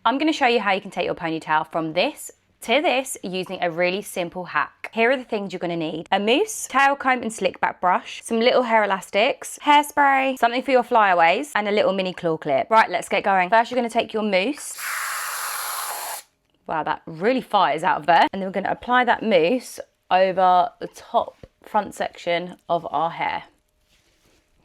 I'm going to show you how you can take your ponytail from this to this using a really simple hack. Here are the things you're going to need: a mousse, tail comb and slick back brush, some little hair elastics, hairspray, something for your flyaways, and a little mini claw clip. Right, let's get going. First, you're going to take your mousse. Wow, that really fires out of there. And then we're going to apply that mousse over the top front section of our hair.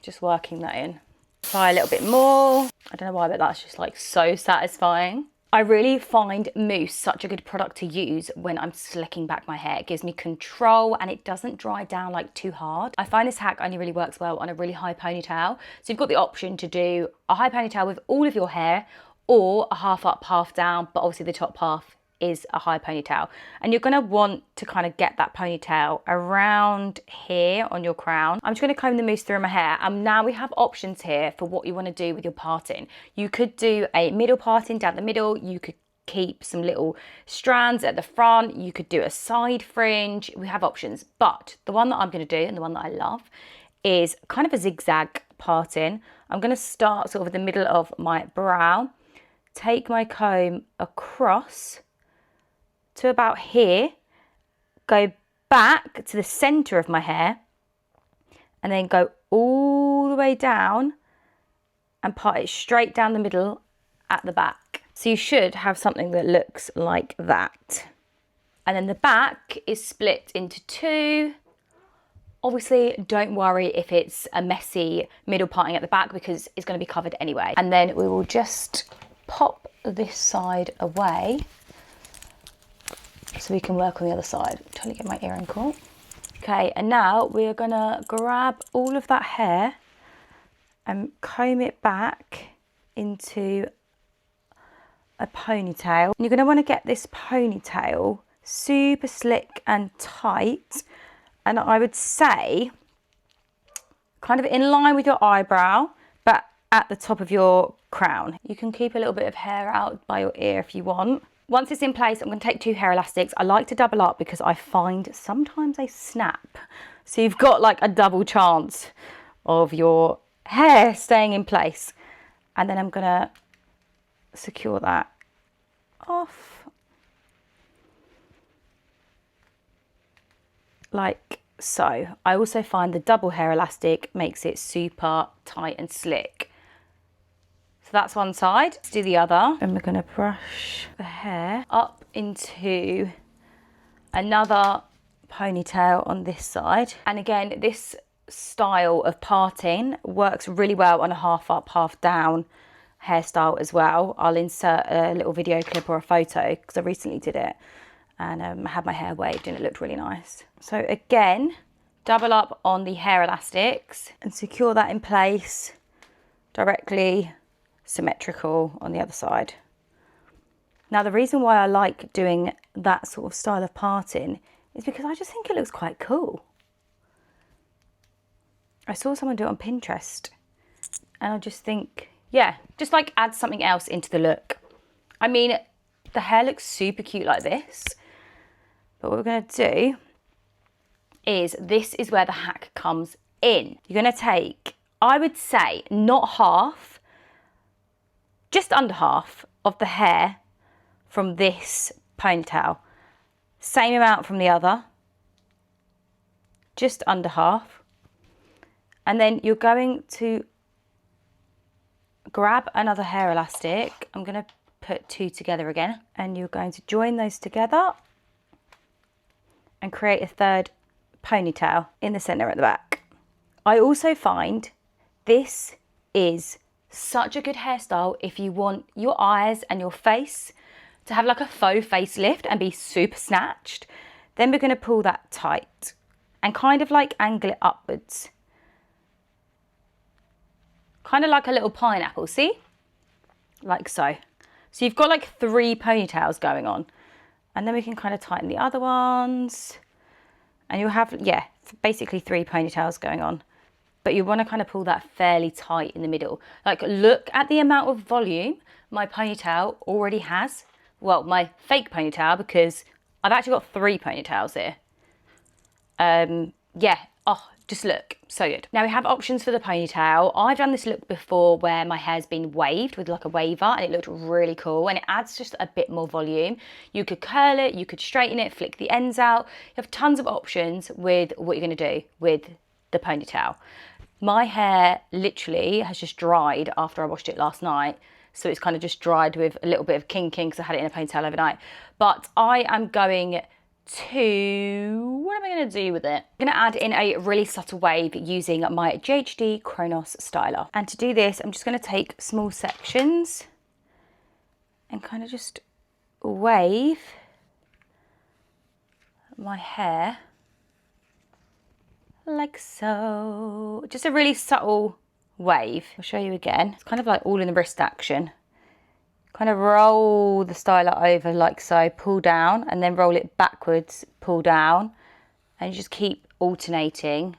Just working that in. Apply a little bit more. I don't know why, but that's just like so satisfying. I really find mousse such a good product to use when I'm slicking back my hair. It gives me control and it doesn't dry down like too hard. I find this hack only really works well on a really high ponytail. So you've got the option to do a high ponytail with all of your hair, or a half up, half down, but obviously the top half is a high ponytail. And you're gonna want to kind of get that ponytail around here on your crown. I'm just gonna comb the mousse through my hair, and now we have options here for what you wanna do with your parting. You could do a middle parting down the middle, you could keep some little strands at the front, you could do a side fringe, we have options. But the one that I'm gonna do, and the one that I love, is kind of a zigzag parting. I'm gonna start sort of in the middle of my brow, take my comb across to about here, go back to the center of my hair, and then go all the way down and part it straight down the middle at the back. So you should have something that looks like that. And then the back is split into two. Obviously, don't worry if it's a messy middle parting at the back, because it's going to be covered anyway. And then we will just pop this side away so we can work on the other side. I'm trying to get my earring caught. Okay, and now we're gonna grab all of that hair and comb it back into a ponytail. And you're gonna wanna get this ponytail super slick and tight. And I would say kind of in line with your eyebrow, but at the top of your crown. You can keep a little bit of hair out by your ear if you want. Once it's in place, I'm going to take two hair elastics. I like to double up because I find sometimes they snap. So you've got like a double chance of your hair staying in place. And then I'm going to secure that off like so. I also find the double hair elastic makes it super tight and slick. So that's one side. Let's do the other. And we're going to brush the hair up into another ponytail on this side. And again, this style of parting works really well on a half up, half down hairstyle as well. I'll insert a little video clip or a photo because I recently did it, and I had my hair waved and it looked really nice. So again, double up on the hair elastics and secure that in place directly symmetrical on the other side. Now, the reason why I like doing that sort of style of parting is because I just think it looks quite cool. I saw someone do it on Pinterest and I just think, yeah, just like add something else into the look. I mean, the hair looks super cute like this, but what we're going to do is, this is where the hack comes in. You're going to take, I would say, not half, just under half of the hair from this ponytail. Same amount from the other, just under half. And then you're going to grab another hair elastic. I'm going to put two together again. And you're going to join those together and create a third ponytail in the center at the back. I also find this is such a good hairstyle if you want your eyes and your face to have like a faux facelift and be super snatched. Then we're going to pull that tight and kind of like angle it upwards. Kind of like a little pineapple, see? Like so. So you've got like three ponytails going on. And then we can kind of tighten the other ones. And you'll have, yeah, basically three ponytails going on. But you want to kind of pull that fairly tight in the middle. Like, look at the amount of volume my ponytail already has. Well, my fake ponytail, because I've actually got three ponytails here. Yeah, oh, Just look so good. Now we have options for the ponytail. I've done this look before where my hair's been waved with like a waver, and it looked really cool, and it adds just a bit more volume. You could curl it, you could straighten it, flick the ends out. You have tons of options with what you're going to do with the ponytail. My hair literally has just dried after I washed it last night. So it's kind of just dried with a little bit of kinking because I had it in a ponytail overnight. But I am going to, what am I going to do with it? I'm going to add in a really subtle wave using my GHD Kronos styler. And to do this, I'm just going to take small sections and kind of just wave my hair like so. Just a really subtle wave. I'll show you again. It's kind of like all in the wrist action. Kind of roll the styler over like so, pull down, and then roll it backwards, pull down, and you just keep alternating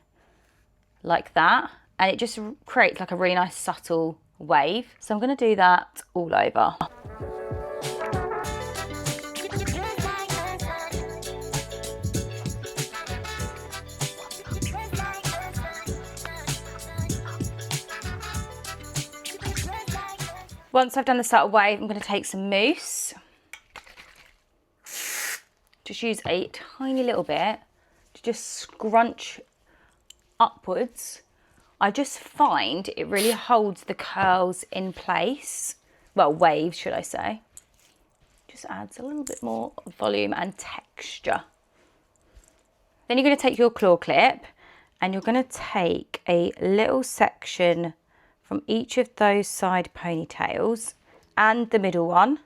like that, and it just creates like a really nice subtle wave. So I'm going to do that all over. Once I've done the subtle wave, I'm going to take some mousse. Just use a tiny little bit to just scrunch upwards. I just find it really holds the curls in place. Well, waves, should I say. Just adds a little bit more volume and texture. Then you're going to take your claw clip and you're going to take a little section from each of those side ponytails and the middle one,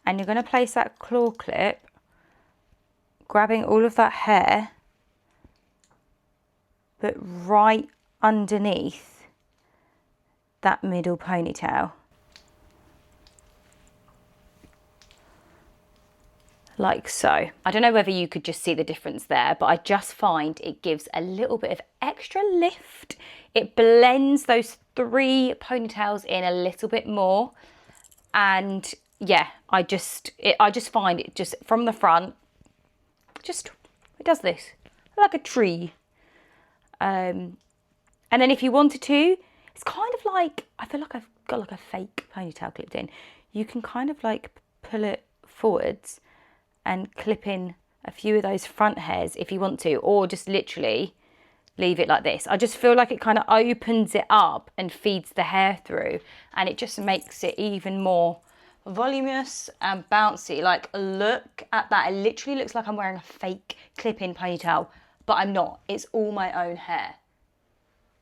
and you're going to place that claw clip, grabbing all of that hair, but right underneath that middle ponytail. Like so. I don't know whether you could just see the difference there, but I just find it gives a little bit of extra lift. It blends those three ponytails in a little bit more, and yeah, I just find it just from the front, just it does this like a tree. And then if you wanted to, it's kind of like, I feel like I've got like a fake ponytail clipped in. You can kind of like pull it forwards and clip in a few of those front hairs if you want to, or just literally leave it like this. I just feel like it kind of opens it up and feeds the hair through, and it just makes it even more voluminous and bouncy. Like, look at that. It literally looks like I'm wearing a fake clip-in ponytail, but I'm not. It's all my own hair.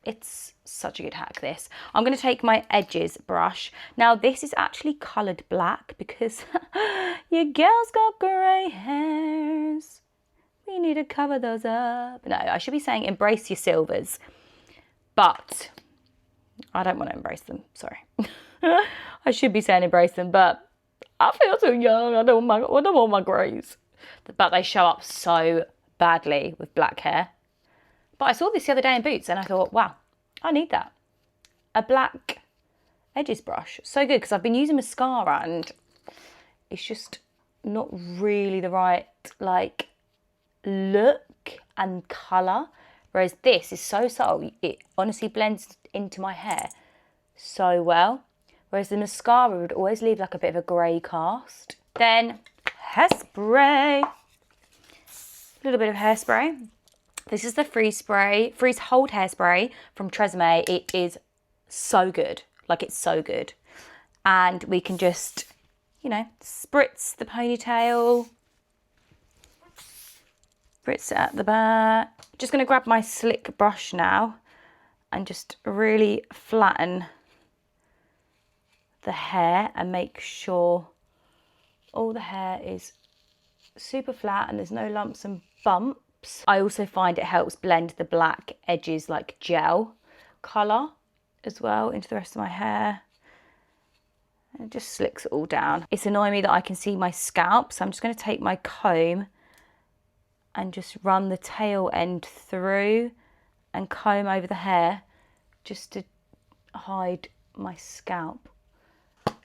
It's such a good hack, this. I'm going to take my edges brush. Now, this is actually coloured black because your girl's got grey hairs. We need to cover those up. No, I should be saying embrace your silvers, but I don't want to embrace them. Sorry. I should be saying embrace them, but I feel too young. I don't want my greys. But they show up so badly with black hair. But I saw this the other day in Boots and I thought, wow, I need that. A black edges brush. So good, because I've been using mascara and it's just not really the right like look and colour. Whereas this is so subtle. It honestly blends into my hair so well. Whereas the mascara would always leave like a bit of a grey cast. Then hairspray. A little bit of hairspray. This is the Freeze Hold Hairspray from Tresemme. It is so good. Like, it's so good. And we can just, you know, spritz the ponytail. Spritz it at the back. Just going to grab my slick brush now and just really flatten the hair and make sure all the hair is super flat and there's no lumps and bumps. I also find it helps blend the black edges like gel colour as well into the rest of my hair. And it just slicks it all down. It's annoying me that I can see my scalp, so I'm just going to take my comb and just run the tail end through and comb over the hair just to hide my scalp.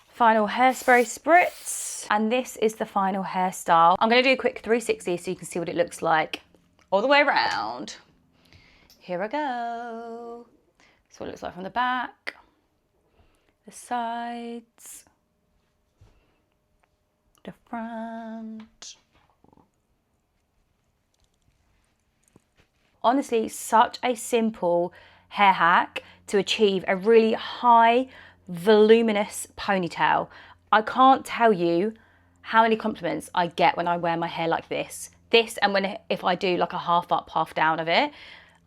Final hairspray spritz, and this is the final hairstyle. I'm going to do a quick 360 so you can see what it looks like all the way around. here I go. That's what it looks like from the back, the sides, the front. Honestly, such a simple hair hack to achieve a really high voluminous ponytail. I can't tell you how many compliments I get when I wear my hair like this. And if I do like a half up, half down of it.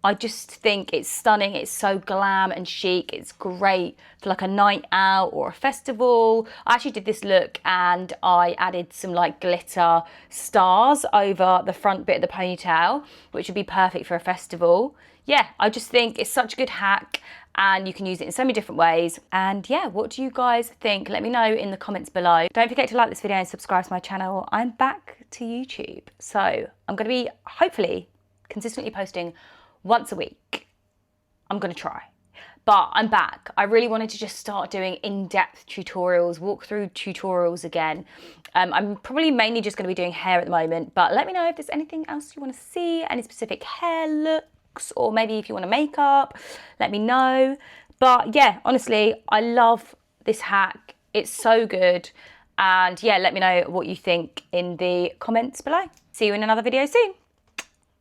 I just think it's stunning. It's so glam and chic. It's great for like a night out or a festival. I actually did this look and I added some like glitter stars over the front bit of the ponytail, which would be perfect for a festival. Yeah, I just think it's such a good hack and you can use it in so many different ways. And yeah, what do you guys think? Let me know in the comments below. Don't forget to like this video and subscribe to my channel. I'm back to YouTube. So I'm going to be hopefully consistently posting once a week. I'm gonna try, but I'm back. I really wanted to just start doing in-depth tutorials, walkthrough tutorials again. I'm probably mainly just gonna be doing hair at the moment, but let me know if there's anything else you wanna see, any specific hair looks, or maybe if you want makeup, let me know. But yeah, honestly, I love this hack. It's so good. And yeah, let me know what you think in the comments below. See you in another video soon.